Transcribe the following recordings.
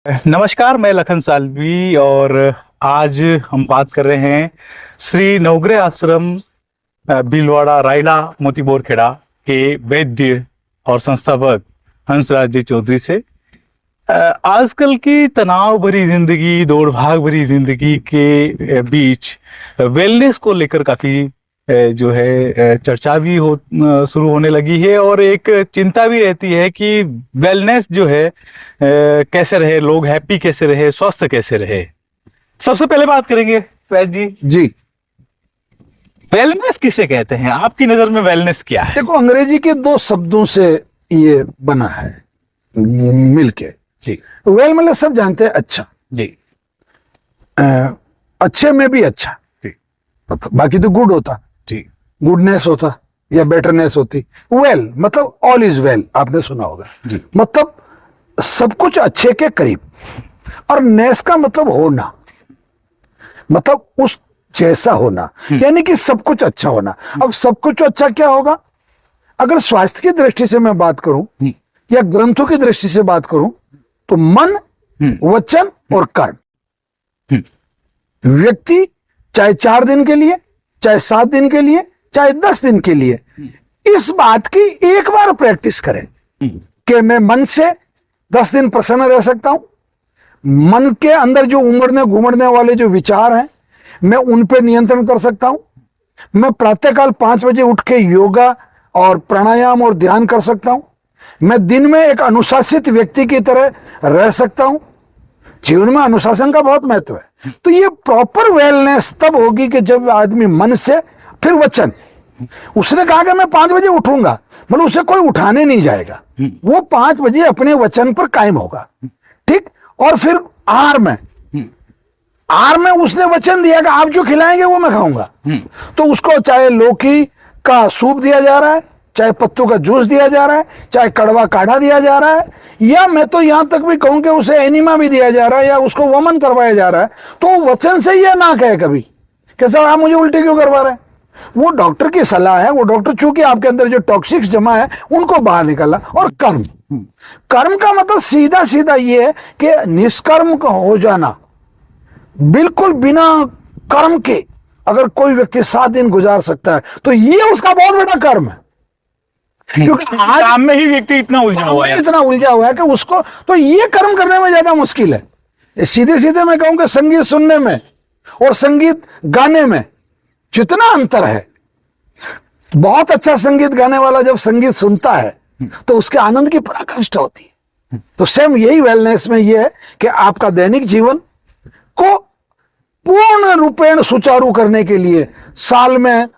नमस्कार, मैं लखन सालवी और आज हम बात कर रहे हैं श्री नवग्रह आश्रम भीलवाड़ा रायला मोतीबोर खेड़ा के वैद्य और संस्थापक हंसराज जी चौधरी से। आजकल की तनाव भरी जिंदगी, दौड़ भाग भरी जिंदगी के बीच वेलनेस को लेकर काफी जो है चर्चा भी शुरू होने लगी है और एक चिंता भी रहती है कि वेलनेस जो है कैसे रहे, लोग हैप्पी कैसे रहे, स्वस्थ कैसे रहे। सबसे पहले बात करेंगे वैद्य जी, वेलनेस किसे कहते हैं? आपकी नजर में वेलनेस क्या है? देखो, अंग्रेजी के दो शब्दों से ये बना है मिलके। जी, वेल मतलब सब जानते हैं अच्छा जी, अच्छे में भी अच्छा जी, बाकी तो गुड होता, जी, गुडनेस होता या बेटरनेस होती। वेल मतलब ऑल इज वेल, आपने सुना होगा जी, मतलब सब कुछ अच्छे के करीब। और नेस का मतलब होना, मतलब उस जैसा होना, यानी कि सब कुछ अच्छा होना। अब सब कुछ अच्छा क्या होगा? अगर स्वास्थ्य की दृष्टि से मैं बात करूं या ग्रंथों की दृष्टि से बात करूं तो मन, वचन और कर्म। व्यक्ति चाहे 4 दिन के लिए, चाहे 7 दिन के लिए, चाहे 10 दिन के लिए इस बात की एक बार प्रैक्टिस करें कि मैं मन से 10 दिन प्रसन्न रह सकता हूं। मन के अंदर जो उमड़ने घुमड़ने वाले जो विचार हैं, मैं उन पे नियंत्रण कर सकता हूं। मैं प्रातःकाल 5 बजे उठ के योगा और प्राणायाम और ध्यान कर सकता हूं। मैं दिन में एक अनुशासित व्यक्ति की तरह रह सकता हूं। जीवन में अनुशासन का बहुत महत्व है। तो ये प्रॉपर वेलनेस तब होगी कि जब आदमी मन से, फिर वचन। उसने कहा कि मैं 5 बजे उठूंगा, मतलब उसे कोई उठाने नहीं जाएगा, वो 5 बजे अपने वचन पर कायम होगा, ठीक। और फिर आहार में उसने वचन दिया कि आप जो खिलाएंगे वो मैं खाऊंगा। तो उसको चाहे लौकी का सूप दिया जा रहा है, चाहे पत्तों का जूस दिया जा रहा है, चाहे कड़वा काढ़ा दिया जा रहा है, या मैं तो यहां तक भी कहूं कि उसे एनिमा भी दिया जा रहा है या उसको वमन करवाया जा रहा है, तो वचन से यह ना कहे कभी कि साहब आप मुझे उल्टी क्यों करवा रहे हैं। वो डॉक्टर की सलाह है, वो डॉक्टर चूंकि आपके अंदर जो टॉक्सिक्स जमा है उनको बाहर निकाला। और कर्म, कर्म का मतलब सीधा सीधा ये है कि निष्कर्म का हो जाना, बिल्कुल बिना कर्म के अगर कोई व्यक्ति 7 दिन गुजार सकता है तो ये उसका बहुत बड़ा कर्म है। क्योंकि आज काम में ही व्यक्ति इतना उलझा हुआ है, कि उसको तो ये कर्म करने में ज्यादा मुश्किल है। सीधे सीधे मैं कहूं कि संगीत सुनने में और संगीत गाने में जितना अंतर है, बहुत अच्छा संगीत गाने वाला जब संगीत सुनता है तो उसके आनंद की पराकाष्ठा होती है। तो सेम यही वेलनेस में यह है कि आपका दैनिक जीवन को पूर्ण रूपेण सुचारू करने के लिए साल में,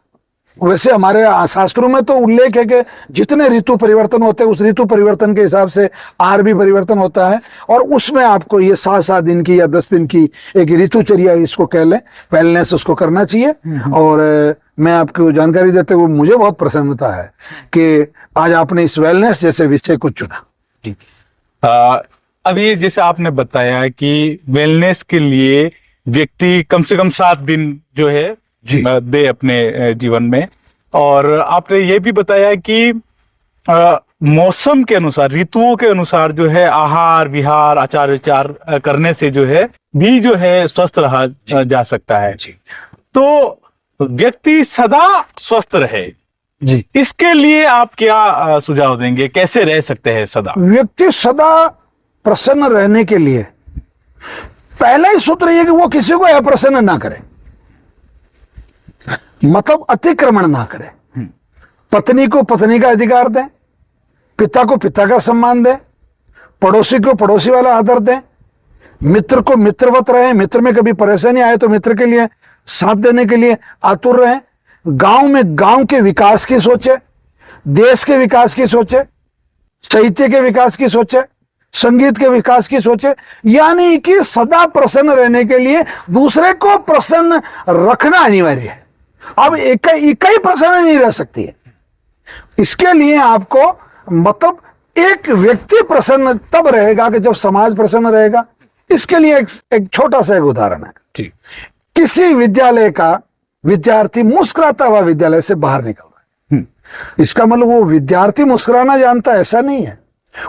वैसे हमारे शास्त्रों में तो उल्लेख है कि जितने ऋतु परिवर्तन होते हैं उस ऋतु परिवर्तन के हिसाब से आहार भी परिवर्तन होता है, और उसमें आपको ये 7-7 दिन की या 10 दिन की एक ऋतुचर्या इसको कह लें, वेलनेस उसको करना चाहिए। और मैं आपको जानकारी देते हुए मुझे बहुत प्रसन्नता है कि आज आपने इस वेलनेस जैसे विषय को चुना। अभी जैसे आपने बताया कि वेलनेस के लिए व्यक्ति कम से कम 7 दिन जो है दे अपने जीवन में, और आपने ये भी बताया कि मौसम के अनुसार, ऋतुओं के अनुसार जो है आहार विहार आचार विचार करने से जो है भी जो है स्वस्थ रहा जा सकता है। तो व्यक्ति सदा स्वस्थ रहे जी, इसके लिए आप क्या सुझाव देंगे? कैसे रह सकते हैं सदा? व्यक्ति सदा प्रसन्न रहने के लिए पहला ही सूत्र यह कि वो किसी को अप्रसन्न ना करे, मतलब अतिक्रमण ना करे। पत्नी को पत्नी का अधिकार दें, पिता को पिता का सम्मान दें, पड़ोसी को पड़ोसी वाला आदर दें, मित्र को मित्रवत रहे, मित्र में कभी परेशानी आए तो मित्र के लिए साथ देने के लिए आतुर रहें। गांव में गांव के विकास की सोचे, देश के विकास की सोचे, साहित्य के विकास की सोचे, संगीत के विकास की सोचे, यानी कि सदा प्रसन्न रहने के लिए दूसरे को प्रसन्न रखना अनिवार्य है। अब इकाई प्रसन्न नहीं रह सकती है। इसके लिए आपको मतलब एक व्यक्ति प्रसन्न तब रहेगा कि जब समाज प्रसन्न रहेगा। इसके लिए एक छोटा सा एक उदाहरण है। ठीक, किसी विद्यालय का विद्यार्थी मुस्कुराता हुआ विद्यालय से बाहर निकल रहा है, इसका मतलब वो विद्यार्थी मुस्कुराना जानता है ऐसा नहीं है।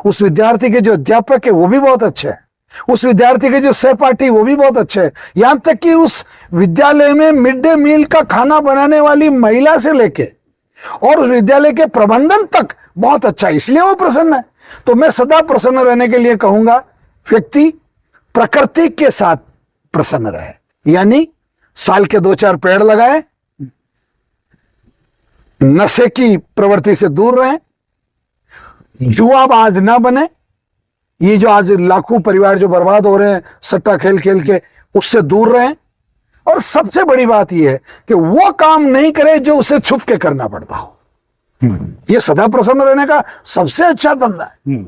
उस विद्यार्थी के जो अध्यापक है वो भी बहुत अच्छे हैं, उस विद्यार्थी के जो सहपाठी वो भी बहुत अच्छे हैं, यहां तक कि उस विद्यालय में मिड डे मील का खाना बनाने वाली महिला से लेके और उस विद्यालय के प्रबंधन तक बहुत अच्छा है, इसलिए वो प्रसन्न है। तो मैं सदा प्रसन्न रहने के लिए कहूंगा, व्यक्ति प्रकृति के साथ प्रसन्न रहे, यानी साल के 2-4 पेड़ लगाए, नशे की प्रवृत्ति से दूर रहें, जुआबाज ना बने। ये जो आज लाखों परिवार जो बर्बाद हो रहे हैं सट्टा खेल खेल के, उससे दूर रहें। और सबसे बड़ी बात यह है कि वो काम नहीं करे जो उसे छुप के करना पड़ता हो। ये सदा प्रसन्न रहने का सबसे अच्छा धंधा है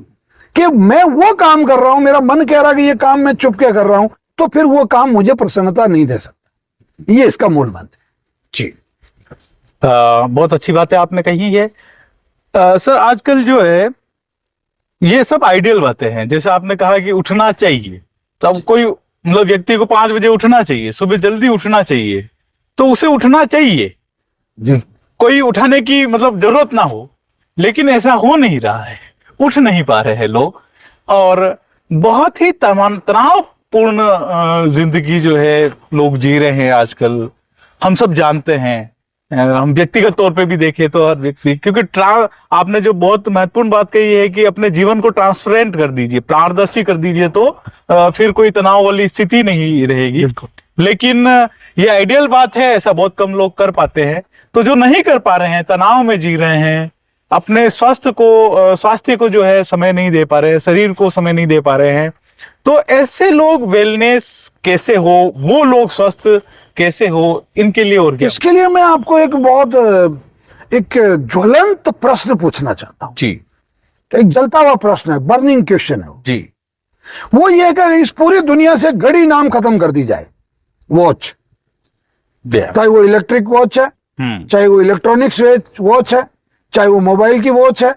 कि मैं वो काम कर रहा हूं, मेरा मन कह रहा है कि ये काम मैं चुप के कर रहा हूं, तो फिर वो काम मुझे प्रसन्नता नहीं दे सकता। ये इसका मूल मंत्र जी। बहुत अच्छी बात है आपने कही है। सर आजकल जो है ये सब आइडियल बातें हैं, जैसे आपने कहा कि उठना चाहिए, तब कोई मतलब व्यक्ति को 5 बजे उठना चाहिए, सुबह जल्दी उठना चाहिए, तो उसे उठना चाहिए जी। कोई उठाने की मतलब जरूरत ना हो, लेकिन ऐसा हो नहीं रहा है, उठ नहीं पा रहे हैं लोग, और बहुत ही तनावपूर्ण जिंदगी जो है लोग जी रहे हैं आजकल। हम सब जानते हैं, हम व्यक्तिगत तौर पे भी देखें तो हर व्यक्ति, क्योंकि आपने जो बहुत महत्वपूर्ण बात कही है कि अपने जीवन को ट्रांसपेरेंट कर दीजिए, पारदर्शी कर दीजिए, तो फिर कोई तनाव वाली स्थिति नहीं रहेगी। लेकिन ये आइडियल बात है, ऐसा बहुत कम लोग कर पाते हैं। तो जो नहीं कर पा रहे हैं, तनाव में जी रहे हैं, अपने स्वास्थ्य को जो है समय नहीं दे पा रहे हैं, शरीर को समय नहीं दे पा रहे हैं, तो ऐसे लोग वेलनेस कैसे हो, वो लोग स्वस्थ कैसे हो, इनके लिए और क्या? इसके लिए मैं आपको एक ज्वलंत प्रश्न पूछना चाहता हूं जी। एक जलता हुआ प्रश्न है, बर्निंग क्वेश्चन है जी। वो ये है कि इस पूरी दुनिया से घड़ी नाम खत्म कर दी जाए, वॉच, चाहे वो इलेक्ट्रिक वॉच है, चाहे वो इलेक्ट्रॉनिक्स वॉच है, चाहे वो मोबाइल की वॉच है,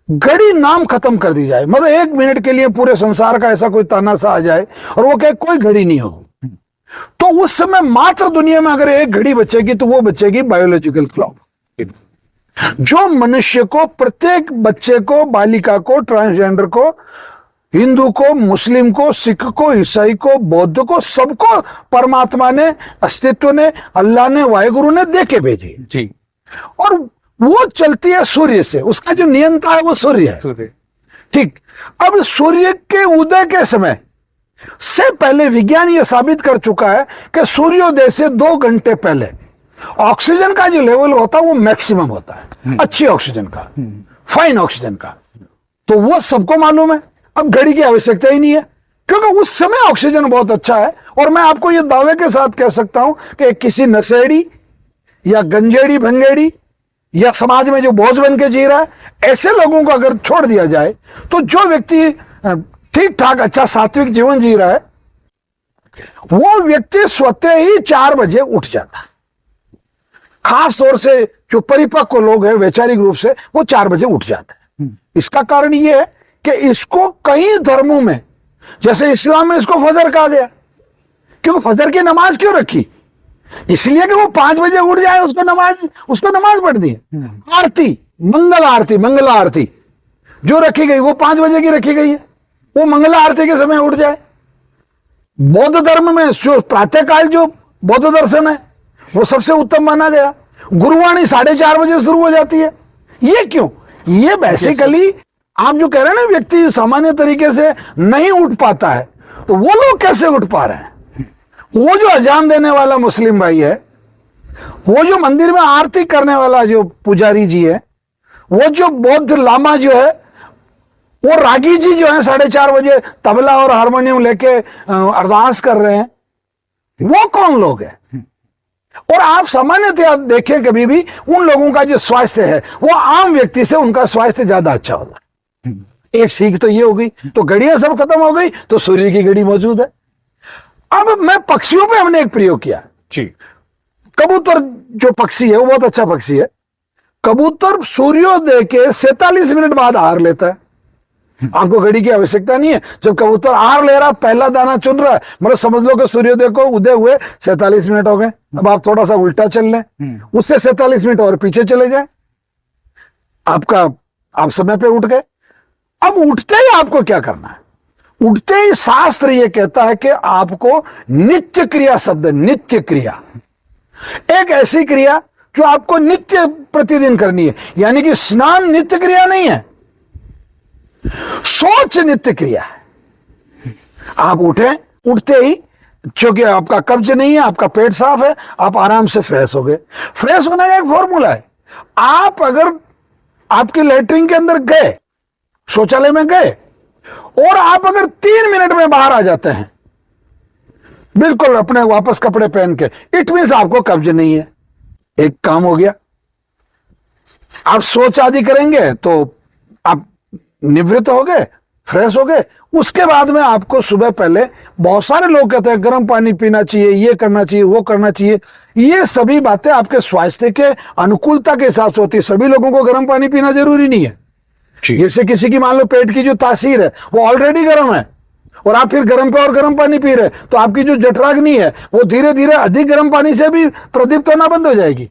घड़ी नाम खत्म कर दी जाए। मतलब 1 मिनट के लिए पूरे संसार का ऐसा कोई तानासा आ जाए और वो कहे कोई घड़ी नहीं होगी, तो उस समय मात्र दुनिया में अगर एक घड़ी बचेगी तो वो बचेगी बायोलॉजिकल क्लॉक, जो मनुष्य को, प्रत्येक बच्चे को, बालिका को, ट्रांसजेंडर को, हिंदू को, मुस्लिम को, सिख को, ईसाई को, बौद्ध को, सबको परमात्मा ने, अस्तित्व ने, अल्लाह ने, वाहिगुरु ने दे के भेजी जी। और वो चलती है सूर्य से, उसका जो नियंता है वो सूर्य है। ठीक, अब सूर्य के उदय के समय से पहले विज्ञान ये साबित कर चुका है कि सूर्योदय से 2 घंटे पहले ऑक्सीजन का जो लेवल होता है वो मैक्सिमम होता है, अच्छी ऑक्सीजन का, फाइन ऑक्सीजन का, तो वो सबको मालूम है। अब घड़ी की आवश्यकता ही नहीं है, क्योंकि उस समय ऑक्सीजन बहुत अच्छा है। और मैं आपको ये दावे के साथ कह सकता हूं कि किसी नशेड़ी या गंजेड़ी भंगेड़ी या समाज में जो बोझ बन के जी रहा है, ऐसे लोगों को अगर छोड़ दिया जाए तो जो व्यक्ति ठीक ठाक अच्छा सात्विक जीवन जी रहा है, वो व्यक्ति स्वतः ही 4 बजे उठ जाता है। खास तौर से जो परिपक्व लोग हैं वैचारिक रूप से, वो 4 बजे उठ जाते हैं। इसका कारण ये है कि इसको कई धर्मों में, जैसे इस्लाम में इसको फजर कहा गया, क्योंकि फजर की नमाज क्यों रखी? इसलिए कि वो 5 बजे उठ जाए, उसको नमाज पढ़नी है। आरती, मंगला आरती जो रखी गई वो 5 बजे की रखी गई है, वो मंगला आरती के समय उठ जाए। बौद्ध धर्म में जो प्रातःकाल जो बौद्ध दर्शन है वो सबसे उत्तम माना गया। गुरुवाणी 4:30 बजे शुरू हो जाती है। ये क्यों? ये बेसिकली आप जो कह रहे हैं ना, व्यक्ति सामान्य तरीके से नहीं उठ पाता है, तो वो लोग कैसे उठ पा रहे हैं? वो जो अजान देने वाला मुस्लिम भाई है, वो जो मंदिर में आरती करने वाला जो पुजारी जी है, वो जो बौद्ध लामा जो है, वो रागी जी जो है 4:30 बजे तबला और हारमोनियम लेके अरदास कर रहे हैं, वो कौन लोग हैं? और आप सामान्यतः देखें कभी भी उन लोगों का जो स्वास्थ्य है वो आम व्यक्ति से उनका स्वास्थ्य ज्यादा अच्छा होता है। एक सीख तो ये हो गई, तो घड़ियां सब खत्म हो गई तो सूर्य की घड़ी मौजूद है। अब मैं पक्षियों पे हमने एक प्रयोग किया जी। कबूतर जो पक्षी है वो बहुत अच्छा पक्षी है। कबूतर सूर्योदय के 47 मिनट बाद आहार लेता है। आपको घड़ी की आवश्यकता नहीं है। जब कबूतर आहार ले रहा, पहला दाना चुन रहा है, मतलब समझ लो कि सूर्योदय को उदय हुए 47 मिनट हो गए। अब आप थोड़ा सा उल्टा चल लें, उससे 47 मिनट और पीछे चले जाए, आप समय पे उठ गए। अब उठते ही आपको क्या करना है? उठते ही शास्त्र ये कहता है कि आपको नित्य क्रिया, शब्द नित्य क्रिया, एक ऐसी क्रिया जो आपको नित्य प्रतिदिन करनी है। यानी कि स्नान नित्य क्रिया नहीं है, सोच नित्य क्रिया है। आप उठे, उठते ही क्योंकि आपका कब्ज नहीं है, आपका पेट साफ है, आप आराम से फ्रेश हो गए। फ्रेश होने का एक फॉर्मूला है, आप अगर आपके लेटरिन के अंदर गए, शौचालय में गए, और आप अगर 3 मिनट में बाहर आ जाते हैं बिल्कुल अपने वापस कपड़े पहन के, इट मीन्स आपको कब्ज नहीं है। एक काम हो गया। आप शौच आदि करेंगे तो आप निवृत्त हो गए, फ्रेश हो गए। उसके बाद में आपको सुबह पहले, बहुत सारे लोग कहते हैं गर्म पानी पीना चाहिए, ये करना चाहिए, वो करना चाहिए। ये सभी बातें आपके स्वास्थ्य के अनुकूलता के हिसाब से होती है। सभी लोगों को गर्म पानी पीना जरूरी नहीं है। जैसे किसी की मान लो पेट की जो तासीर है वो ऑलरेडी गर्म है, और आप फिर गर्म पे और गर्म पानी पी रहे, तो आपकी जो जठराग्नि है वो धीरे धीरे अधिक गर्म पानी से भी प्रदीप्त होना बंद हो जाएगी।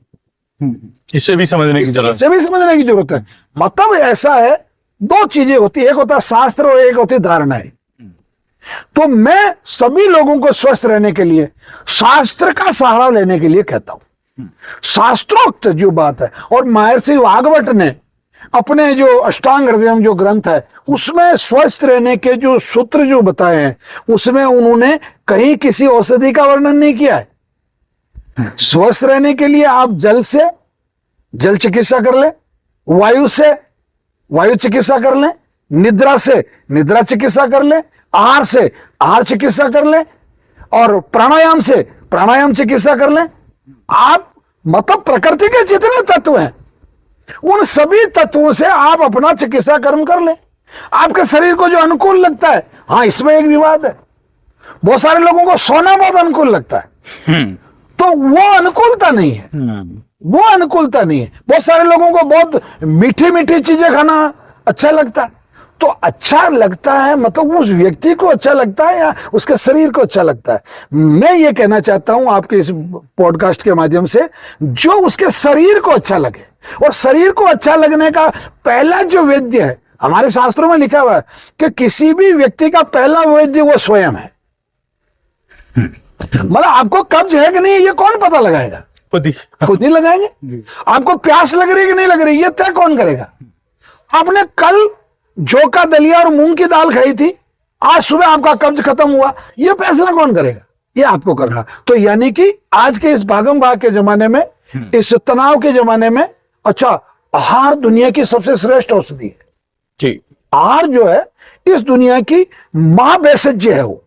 इससे भी समझने की जरूरत इससे भी समझने की जरूरत है। मतलब ऐसा है, दो चीजें होती है, एक होता है शास्त्र और एक होती है धारणाएं। तो मैं सभी लोगों को स्वस्थ रहने के लिए शास्त्र का सहारा लेने के लिए कहता हूं। शास्त्रोक्त जो बात है, और महर्षि भागवत ने अपने जो अष्टांग हृदयम जो ग्रंथ है उसमें स्वस्थ रहने के जो सूत्र जो बताए हैं, उसमें उन्होंने कहीं किसी औषधि का वर्णन नहीं किया है। स्वस्थ रहने के लिए आप जल से जल चिकित्सा कर ले, वायु से वायु चिकित्सा कर लें, निद्रा से निद्रा चिकित्सा कर लें, आहार से आहार चिकित्सा कर लें, और प्राणायाम से प्राणायाम चिकित्सा कर लें। आप मतलब प्रकृति के जितने तत्व हैं उन सभी तत्वों से आप अपना चिकित्सा कर्म कर लें। आपके शरीर को जो अनुकूल लगता है, हाँ इसमें एक विवाद है, बहुत सारे लोगों को सोना बहुत अनुकूल लगता है, तो वो अनुकूलता नहीं है, वो अनुकूलता नहीं है। बहुत सारे लोगों को बहुत मीठी मीठी चीजें खाना अच्छा लगता है, तो अच्छा लगता है मतलब उस व्यक्ति को अच्छा लगता है या उसके शरीर को अच्छा लगता है। मैं ये कहना चाहता हूं आपके इस पॉडकास्ट के माध्यम से, जो उसके शरीर को अच्छा लगे, और शरीर को अच्छा लगने का पहला जो वैद्य है, हमारे शास्त्रों में लिखा हुआ है कि किसी भी व्यक्ति का पहला वैद्य वो स्वयं है। मतलब आपको कब्ज है कि नहीं ये कौन पता लगाएगा? खुद ही लगाएंगे। आपको प्यास लग रही है कि नहीं लग रही ये तय कौन करेगा? आपने कल जौ का दलिया और मूंग की दाल खाई थी, आज सुबह आपका कब्ज खत्म हुआ, ये फैसला कौन करेगा? ये आपको करना। तो यानी कि आज के इस भागम भाग के जमाने में, इस तनाव के जमाने में, अच्छा आहार दुनिया की सबसे श्रेष्ठ औषधि है जी। आहार जो है इस दुनिया की महाभेषज है। वो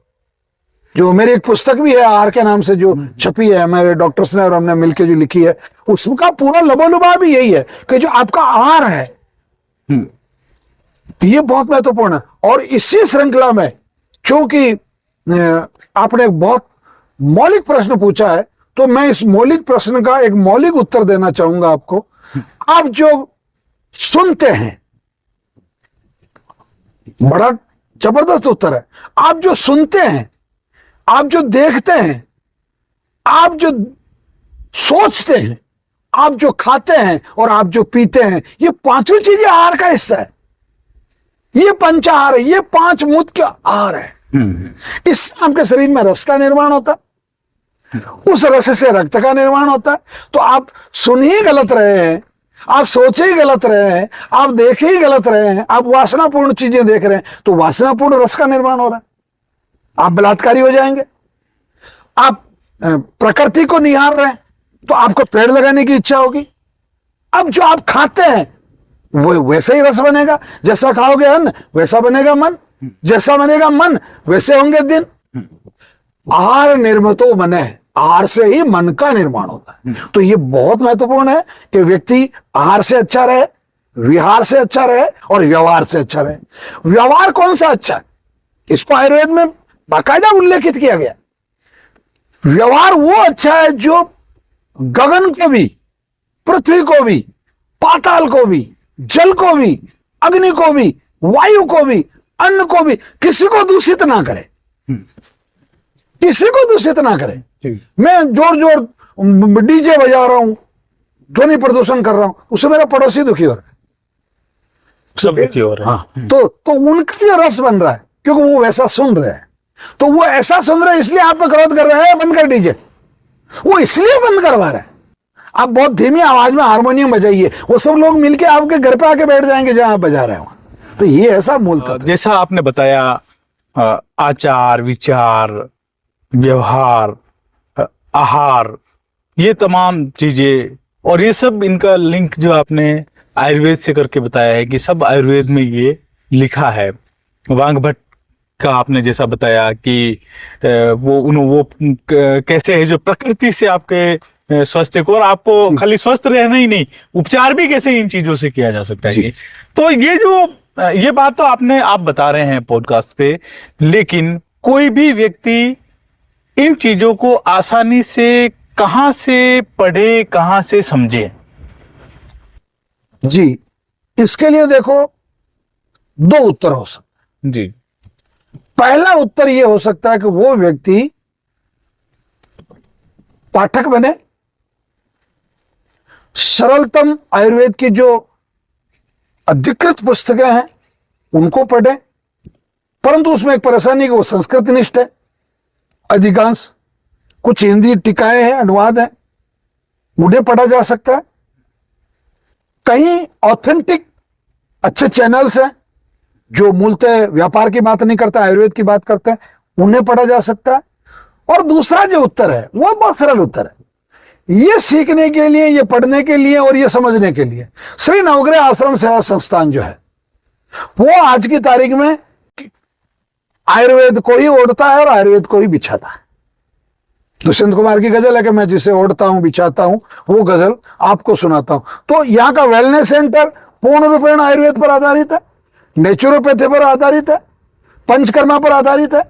जो मेरी एक पुस्तक भी है आहार के नाम से जो छपी है, मेरे डॉक्टर्स ने और हमने मिलकर जो लिखी है, उसका पूरा लबोलुबा भी यही है कि जो आपका आहार है ये बहुत महत्वपूर्ण है। और इसी श्रृंखला में चूंकि आपने एक बहुत मौलिक प्रश्न पूछा है, तो मैं इस मौलिक प्रश्न का एक मौलिक उत्तर देना चाहूंगा आपको। आप जो सुनते हैं, बड़ा जबरदस्त उत्तर है। आप जो सुनते हैं, आप जो देखते हैं, आप जो सोचते हैं, आप जो खाते हैं और आप जो पीते हैं, ये पांचों चीजें आहार का हिस्सा है। ये पंचाहार है, ये 5 मूत्र के आहार है। इससे आपके शरीर में रस का निर्माण होता है, उस रस से रक्त का निर्माण होता है। तो आप सुन ही गलत रहे हैं, आप सोचे ही गलत रहे हैं, आप देखे ही गलत रहे हैं, आप वासनापूर्ण चीजें देख रहे हैं, तो वासनापूर्ण रस का निर्माण हो रहा है। आप बलात्कारी हो जाएंगे। आप प्रकृति को निहार रहे हैं तो आपको पेड़ लगाने की इच्छा होगी। अब जो आप खाते हैं वो वैसे ही रस बनेगा, जैसा खाओगे अन्न वैसा बनेगा मन, जैसा बनेगा मन वैसे होंगे दिन। आहार निर्मितो मने, आहार से ही मन का निर्माण होता है। तो ये बहुत महत्वपूर्ण है कि व्यक्ति आहार से अच्छा रहे, विहार से अच्छा रहे और व्यवहार से अच्छा रहे। व्यवहार कौन सा अच्छा है, इसको आयुर्वेद में बाकायदा उल्लेखित किया गया। व्यवहार वो अच्छा है जो गगन को भी, पृथ्वी को भी, पाताल को भी, जल को भी, अग्नि को भी, वायु को भी, अन्न को भी, किसी को दूषित ना करे, किसी को दूषित ना करे। मैं जोर जोर डीजे बजा रहा हूं, ध्वनि प्रदूषण कर रहा हूं, उससे मेरा पड़ोसी दुखी हो रहा है, सब दुखी हो रहा है। तो उनका जो रस बन रहा है क्योंकि वो वैसा सुन रहे हैं। तो वो ऐसा सुन रहे हैं इसलिए आप पे क्रोध कर रहे हैं, बंद कर दीजिए, वो इसलिए बंद करवा रहे हैं। आप बहुत धीमी आवाज में हारमोनियम बजाइए, वो सब लोग मिलके आपके घर पे आके बैठ जाएंगे जहां आप बजा रहे हो। तो ये ऐसा मूल तत्व। जैसा आपने बताया आचार विचार व्यवहार आहार, ये तमाम चीजें और ये सब इनका लिंक जो आपने आयुर्वेद से करके बताया है कि सब आयुर्वेद में ये लिखा है। वांग भट्ट का आपने जैसा बताया कि वो कैसे है जो प्रकृति से आपके स्वास्थ्य को, और आपको खाली स्वस्थ रहना ही नहीं, उपचार भी कैसे इन चीजों से किया जा सकता है। तो ये बात तो आप बता रहे हैं पॉडकास्ट पे, लेकिन कोई भी व्यक्ति इन चीजों को आसानी से कहां से पढ़े, कहां से समझे? जी, इसके लिए देखो दो उत्तर हो सकते जी। पहला उत्तर यह हो सकता है कि वो व्यक्ति पाठक बने, सरलतम आयुर्वेद की जो अधिकृत पुस्तकें हैं उनको पढ़े, परंतु उसमें एक परेशानी कि वो संस्कृत निष्ठ है अधिकांश, कुछ हिंदी टीकाएं हैं, अनुवाद है, उन्हें पढ़ा जा सकता है। कहीं ऑथेंटिक अच्छे चैनल्स हैं जो मूलतः व्यापार की बात नहीं करता, आयुर्वेद की बात करते हैं, उन्हें पढ़ा जा सकता है। और दूसरा जो उत्तर है वो बहुत सरल उत्तर है, ये सीखने के लिए, ये पढ़ने के लिए और ये समझने के लिए श्री नवग्रह आश्रम सेवा संस्थान जो है वो आज की तारीख में आयुर्वेद को ही ओढ़ता है और आयुर्वेद को ही बिछाता है। दुष्यंत कुमार की गजल है कि मैं जिसे ओढ़ता हूं बिछाता हूं वो गजल आपको सुनाता हूं। तो यहाँ का वेलनेस सेंटर पूर्ण रूपेण आयुर्वेद पर आधारित है, नेचुरोपैथी पर आधारित है, पंचकर्मा पर आधारित है।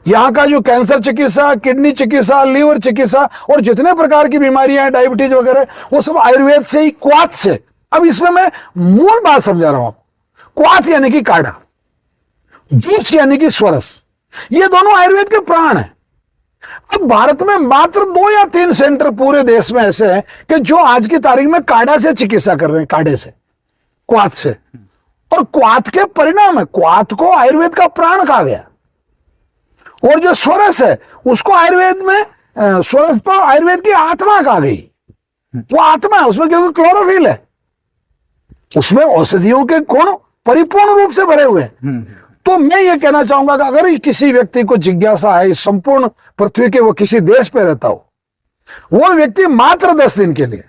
यहाँ का जो कैंसर चिकित्सा, किडनी चिकित्सा, लीवर चिकित्सा और जितने प्रकार की बीमारियां हैं, डायबिटीज वगैरह, वो सब आयुर्वेद से ही, क्वाथ से। अब इसमें मैं मूल बात समझा रहा हूं आपको। क्वाथ यानी कि काढ़ा, वृक्ष यानी कि स्वरस, ये दोनों आयुर्वेद के प्राण हैं। अब भारत में मात्र 2 या 3 सेंटर पूरे देश में ऐसे हैं कि जो आज की तारीख में काढ़ा से चिकित्सा कर रहे हैं, काढ़े से, क्वाथ से। और क्वाथ के परिणाम है, क्वाथ को आयुर्वेद का प्राण कहा गया। और जो स्वरस है उसको आयुर्वेद में, स्वरस पर आयुर्वेद की आत्मा कहा गई। वो आत्मा है उसमें, क्योंकि क्लोरोफिल है, उसमें औषधियों के गुण परिपूर्ण रूप से भरे हुए हैं। तो मैं ये कहना चाहूंगा कि अगर किसी व्यक्ति को जिज्ञासा है, इस संपूर्ण पृथ्वी के वो किसी देश पे रहता हो, वो व्यक्ति मात्र 10 दिन के लिए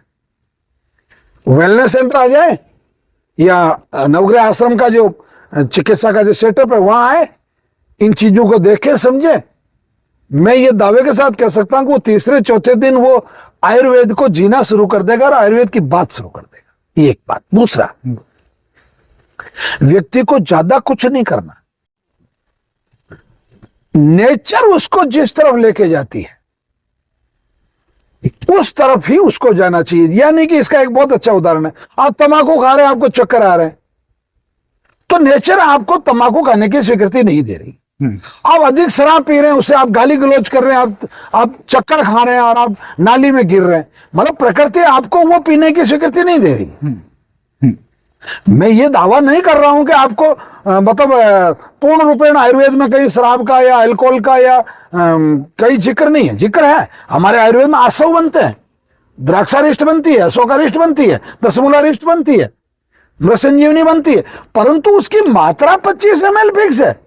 वेलनेस सेंटर आ जाए या नवग्रह आश्रम का जो चिकित्सा का जो सेटअप है वहां आए, इन चीजों को देखे समझे। मैं ये दावे के साथ कह सकता हूं कि वो तीसरे चौथे दिन वो आयुर्वेद को जीना शुरू कर देगा और आयुर्वेद की बात शुरू कर देगा। ये एक बात। दूसरा, व्यक्ति को ज्यादा कुछ नहीं करना, नेचर उसको जिस तरफ लेके जाती है उस तरफ ही उसको जाना चाहिए। यानी कि इसका एक बहुत अच्छा उदाहरण है, आप तंबाकू खा रहे हैं, आपको चक्कर आ रहे हैं, तो नेचर आपको तंबाकू खाने की स्वीकृति नहीं दे रही। आप अधिक शराब पी रहे हैं, उससे आप गाली गलौज कर रहे हैं, आप चक्कर खा रहे हैं और आप नाली में गिर रहे हैं, मतलब प्रकृति आपको वो पीने की स्वीकृति नहीं दे रही। मैं ये दावा नहीं कर रहा हूं कि आपको मतलब पूर्ण रूपेण आयुर्वेद में कहीं शराब का या अल्कोहल का या कहीं जिक्र नहीं है। जिक्र है, हमारे आयुर्वेद में आसव बनते हैं, द्राक्षारिष्ट बनती है, अशोकारिष्ट बनती है, दशमूलारिष्ट बनती है, मृतसंजीवनी बनती है, परंतु उसकी मात्रा 25 ml फिक्स है।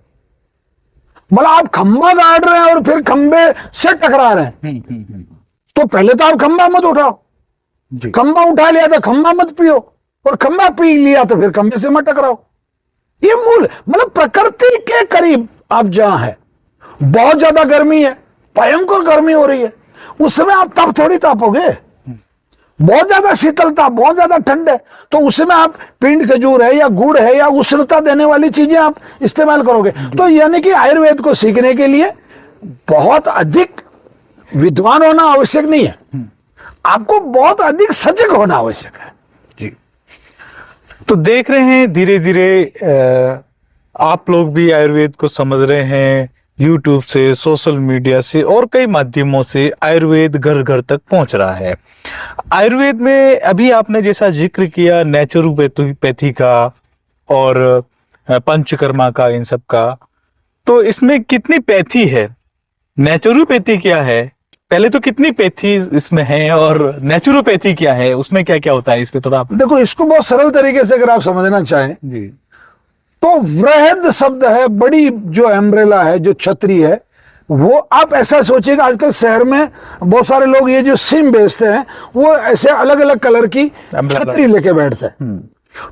मतलब आप खंबा गाड़ रहे हैं और फिर खंबे से टकरा रहे हैं, तो पहले तो आप खंबा मत उठाओ। खंबा उठा लिया तो खंबा मत पियो, और खंबा पी लिया तो फिर खंबे से मत टकराओ। ये मूल, मतलब प्रकृति के करीब आप जहां है, बहुत ज्यादा गर्मी है, भयंकर गर्मी हो रही है, उस समय आप तब थोड़ी तापोगे। बहुत ज्यादा शीतलता, बहुत ज्यादा ठंड है, तो उस समय आप पिंड खजूर है या गुड़ है या उष्णता देने वाली चीजें आप इस्तेमाल करोगे। तो यानी कि आयुर्वेद को सीखने के लिए बहुत अधिक विद्वान होना आवश्यक नहीं है, आपको बहुत अधिक सजग होना आवश्यक है। जी, तो देख रहे हैं धीरे धीरे आप लोग भी आयुर्वेद को समझ रहे हैं, YouTube से, सोशल मीडिया से और कई माध्यमों से आयुर्वेद घर घर तक पहुंच रहा है। आयुर्वेद में अभी आपने जैसा जिक्र किया नेचुरोपैथी का और पंचकर्मा का, इन सब का, तो इसमें कितनी पैथी है, नेचुरोपैथी क्या है, पहले तो कितनी पैथी इसमें है और नेचुरोपैथी क्या है, उसमें क्या क्या होता है, इस पे थोड़ा आप। देखो, इसको बहुत सरल तरीके से अगर आप समझना चाहें जी तो वृहद शब्द है, बड़ी जो एम्ब्रेला है, जो छतरी है, वो आप ऐसा सोचिएगा। आजकल शहर में बहुत सारे लोग ये जो सिम बेचते हैं वो ऐसे अलग अलग कलर की Umbrella। छतरी लेके बैठते हैं।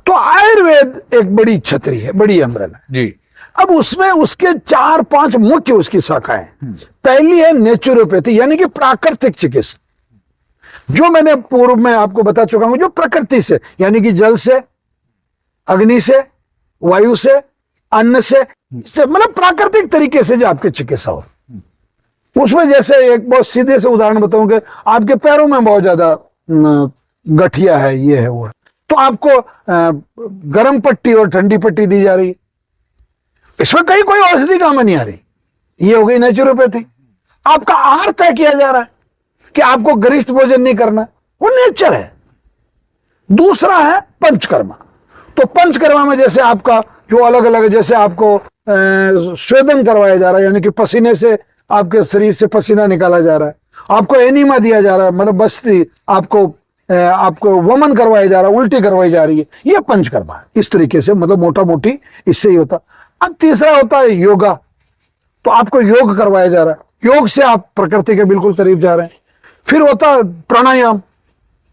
तो आयुर्वेद एक बड़ी छतरी है, बड़ी एम्ब्रेला। जी अब उसमें उसके 4-5 मुख्य उसकी शाखाएं। पहली है नेचुरोपैथी, यानी कि प्राकृतिक चिकित्सा, जो मैंने पूर्व में आपको बता चुका हूं, जो प्रकृति से, यानी कि जल से, अग्नि से, वायु से, अन्न से, मतलब प्राकृतिक तरीके से जो आपकी चिकित्सा हो। उसमें जैसे एक बहुत सीधे से उदाहरण बताऊं कि आपके पैरों में बहुत ज्यादा गठिया है, ये है वो है, तो आपको गर्म पट्टी और ठंडी पट्टी दी जा रही है। इसमें कहीं कोई औषधि काम नहीं आ रही, ये हो गई नेचुरोपैथी। आपका आहार तय किया जा रहा है कि आपको गरिष्ठ भोजन नहीं करना, वो नेचर है। दूसरा है पंचकर्मा। तो पंचकर्मा में जैसे आपका जो अलग अलग, जैसे आपको स्वेदन करवाया जा रहा है, यानी कि पसीने से आपके शरीर से पसीना निकाला जा रहा है, आपको एनीमा दिया जा रहा है, मतलब बस्ती, आपको वमन करवाया जा रहा है, उल्टी करवाई जा रही है, ये पंचकर्मा है। इस तरीके से मतलब मोटा मोटी इससे ही होता। अब तीसरा होता है योगा। तो आपको योग करवाया जा रहा है, योग से आप प्रकृति के बिल्कुल करीब जा रहे हैं। फिर होता है प्राणायाम।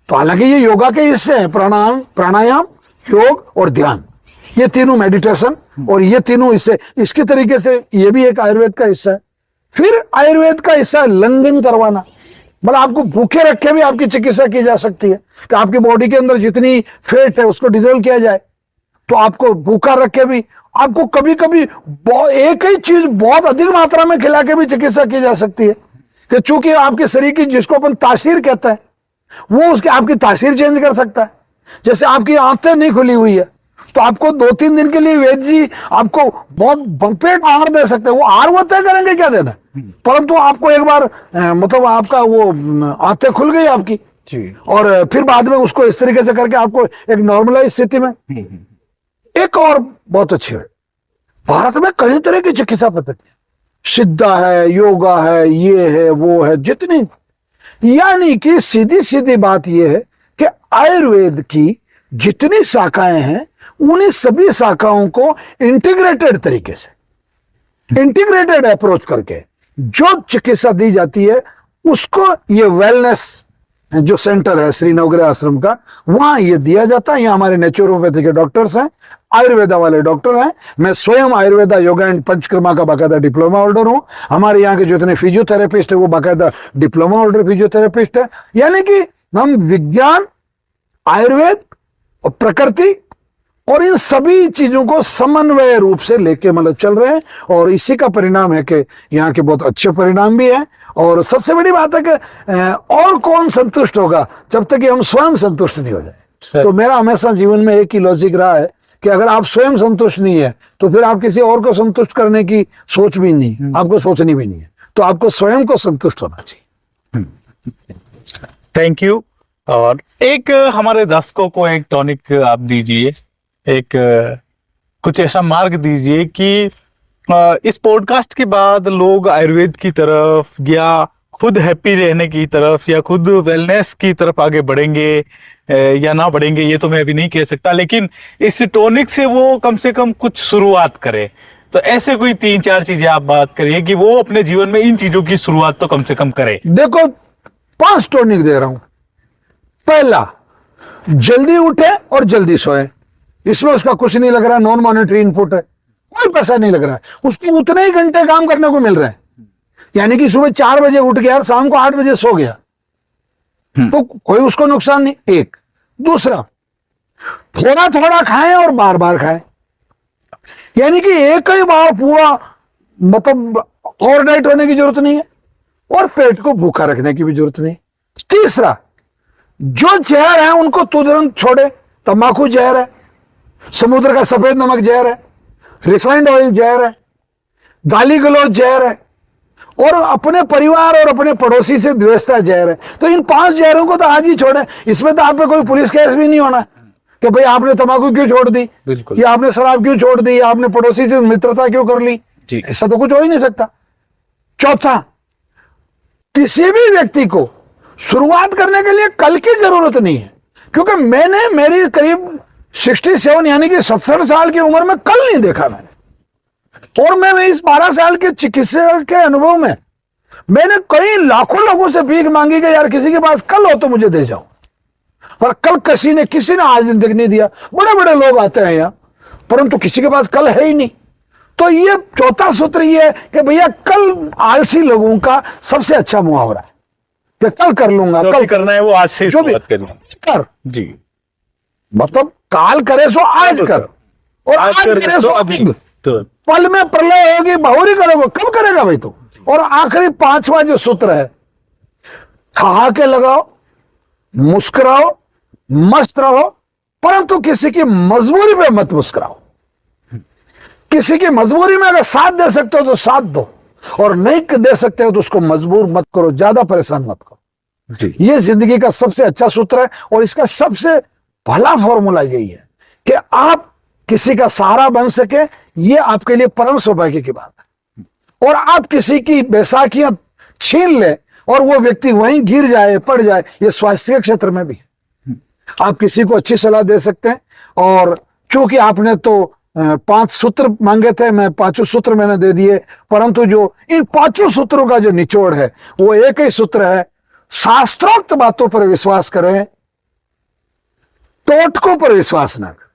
तो हालांकि ये योगा के हिस्से हैं, प्राणायाम, योग और ध्यान, ये तीनों मेडिटेशन, और ये तीनों हिस्से इसके तरीके से ये भी एक आयुर्वेद का हिस्सा है। फिर आयुर्वेद का हिस्सा है लंघन करवाना, मतलब आपको भूखे रखे भी आपकी चिकित्सा की जा सकती है कि आपकी बॉडी के अंदर जितनी फैट है उसको डिजोल्व किया जाए। तो आपको भूखा रख के भी, आपको कभी कभी एक ही चीज बहुत अधिक मात्रा में खिला के भी चिकित्सा की जा सकती है, कि चूंकि आपके शरीर की, जिसको अपन तासीर कहते हैं, वो उसके आपकी तासीर चेंज कर सकता है। जैसे आपकी आंखें नहीं खुली हुई है, तो आपको 2-3 दिन के लिए वैद्य जी आपको बहुत भरपेट आहार दे सकते हैं। वो आहार वो तय करेंगे क्या देना, परंतु आपको एक बार मतलब आपका वो आंखें खुल गई आपकी जी, और फिर बाद में उसको इस तरीके से करके आपको एक नॉर्मलाइज स्थिति में। एक और बहुत अच्छी है, भारत में कई तरह की चिकित्सा पद्धति, सिद्धा है, योगा है, ये है, वो है, जितनी, यानी कि सीधी सीधी बात यह है कि आयुर्वेद की जितनी शाखाएं हैं, उन्हीं सभी शाखाओं को इंटीग्रेटेड तरीके से, इंटीग्रेटेड अप्रोच करके जो चिकित्सा दी जाती है, उसको ये वेलनेस जो सेंटर है श्री नवग्रह आश्रम का, वहां ये दिया जाता है। यहाँ हमारे नेचुरोपैथी के डॉक्टर्स हैं, आयुर्वेदा वाले डॉक्टर हैं। मैं स्वयं आयुर्वेदा योगा एंड पंचकर्मा का बाकायदा डिप्लोमा होल्डर हूं। हमारे यहाँ के जितने फिजियोथेरेपिस्ट है वो बाकायदा डिप्लोमा होल्डर फिजियोथेरेपिस्ट है। यानी कि हम विज्ञान, आयुर्वेद और प्रकृति और इन सभी चीजों को समन्वय रूप से लेके मतलब चल रहे हैं, और इसी का परिणाम है कि यहाँ के बहुत अच्छे परिणाम भी हैं। और सबसे बड़ी बात है कि और कौन संतुष्ट होगा जब तक कि हम स्वयं संतुष्ट नहीं हो जाए। तो मेरा हमेशा जीवन में एक ही लॉजिक रहा है कि अगर आप स्वयं संतुष्ट नहीं है तो फिर आप किसी और को संतुष्ट करने की सोच भी नहीं, आपको सोचनी भी नहीं है। तो आपको स्वयं को संतुष्ट होना चाहिए। Thank you. और एक हमारे दर्शकों को एक टॉनिक आप दीजिए, एक कुछ ऐसा मार्ग दीजिए कि इस पॉडकास्ट के बाद लोग आयुर्वेद की तरफ या खुद हैप्पी रहने की तरफ या खुद वेलनेस की तरफ आगे बढ़ेंगे या ना बढ़ेंगे, ये तो मैं अभी नहीं कह सकता, लेकिन इस टॉनिक से वो कम से कम कुछ शुरुआत करें। तो ऐसे कोई 3-4 चीजें आप बात करिए कि वो अपने जीवन में इन चीजों की शुरुआत तो कम से कम करे। देखो, 5 टॉनिक दे रहा हूं। पहला, जल्दी उठे और जल्दी सोए। इसमें उसका कुछ नहीं लग रहा, नॉन मॉनिटरी इनपुट है, कोई पैसा नहीं लग रहा है, उसको उतने ही घंटे काम करने को मिल रहा है। यानी कि सुबह 4 बजे उठ गया और शाम को 8 बजे सो गया, तो कोई उसको नुकसान नहीं। एक। दूसरा, थोड़ा थोड़ा खाएं और बार बार खाएं, यानी कि एक ही बार पूरा मतलब ओवरनाइट होने की जरूरत नहीं है, और पेट को भूखा रखने की भी जरूरत नहीं। तीसरा, जो जहर है उनको तुरंत छोड़े। तंबाकू जहर है, समुद्र का सफेद नमक जहर है, रिफाइंड ऑयल जहर है, गाली गलौज जहर है, और अपने परिवार और अपने पड़ोसी से द्वेषता जहर है। तो इन 5 जहरों को तो आज ही छोड़े। इसमें तो आप पे कोई पुलिस केस भी नहीं होना कि भाई आपने तंबाकू क्यों छोड़ दी, बिल्कुल, या आपने शराब क्यों छोड़ दी, या आपने पड़ोसी से मित्रता क्यों कर ली, जी। ऐसा तो कुछ हो ही नहीं सकता। चौथा, किसी भी व्यक्ति को शुरुआत करने के लिए कल की जरूरत नहीं है, क्योंकि मैंने मेरी करीब 67 यानी कि 67 साल की उम्र में कल नहीं देखा मैंने। और मैं इस 12 साल के चिकित्सा के अनुभव में मैंने कई लाखों लोगों से भीख मांगी कि यार किसी के पास कल हो तो मुझे दे जाओ, पर कल किसी ने आज तक नहीं दिया। बड़े बड़े लोग आते हैं यहाँ, परंतु किसी के पास कल है ही नहीं। तो ये चौथा सूत्र ये है कि भैया कल आलसी लोगों का सबसे अच्छा मुहावरा है कि कल कर लूंगा, जो कल भी करना है वो आज से जो भी शुरुआत करनी है। कर, जी। मतलब काल करे सो आज कर, और आज करे सो अभी। तो पल में प्रलय होगी बहुरी करोगे, कब करेगा भाई तू। और आखिरी पांचवा जो सूत्र है, ठहाके लगाओ, मुस्कुराओ, मस्त रहो, परंतु किसी की मजबूरी पे मत मुस्कुराओ। किसी की मजबूरी में अगर साथ दे सकते हो तो साथ दो, और नहीं दे सकते हो तो उसको मजबूर मत करो, ज्यादा परेशान मत करो। जी। ये जिंदगी का सबसे अच्छा सूत्र है, और इसका सबसे भला फॉर्मूला यही है कि आप किसी का सहारा बन सके। ये आपके लिए परम सौभाग्य की बात है। और आप किसी की बैसाखियां छीन ले और वो व्यक्ति वहीं गिर जाए, पड़ जाए, ये स्वास्थ्य के क्षेत्र में भी है। आप किसी को अच्छी सलाह दे सकते हैं। और चूंकि आपने तो 5 सूत्र मांगे थे, मैं 5 सूत्र मैंने दे दिए, परंतु जो इन 5 सूत्रों का जो निचोड़ है वो एक ही सूत्र है, शास्त्रोक्त बातों पर विश्वास करें, टोटकों पर विश्वास ना करें,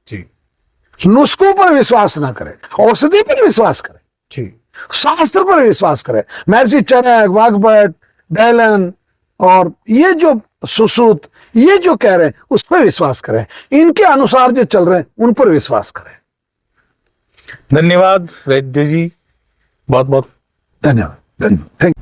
जी। नुस्खों पर विश्वास ना करें, औषधि पर विश्वास करें, जी। शास्त्र पर विश्वास करें। महर्षि चरक, वाग्भट, डैलन और ये जो सुश्रुत ये जो कह रहे हैं उस पर विश्वास करें, इनके अनुसार जो चल रहे हैं उन पर विश्वास करें। धन्यवाद वैद्य जी, बहुत बहुत धन्यवाद। थैंक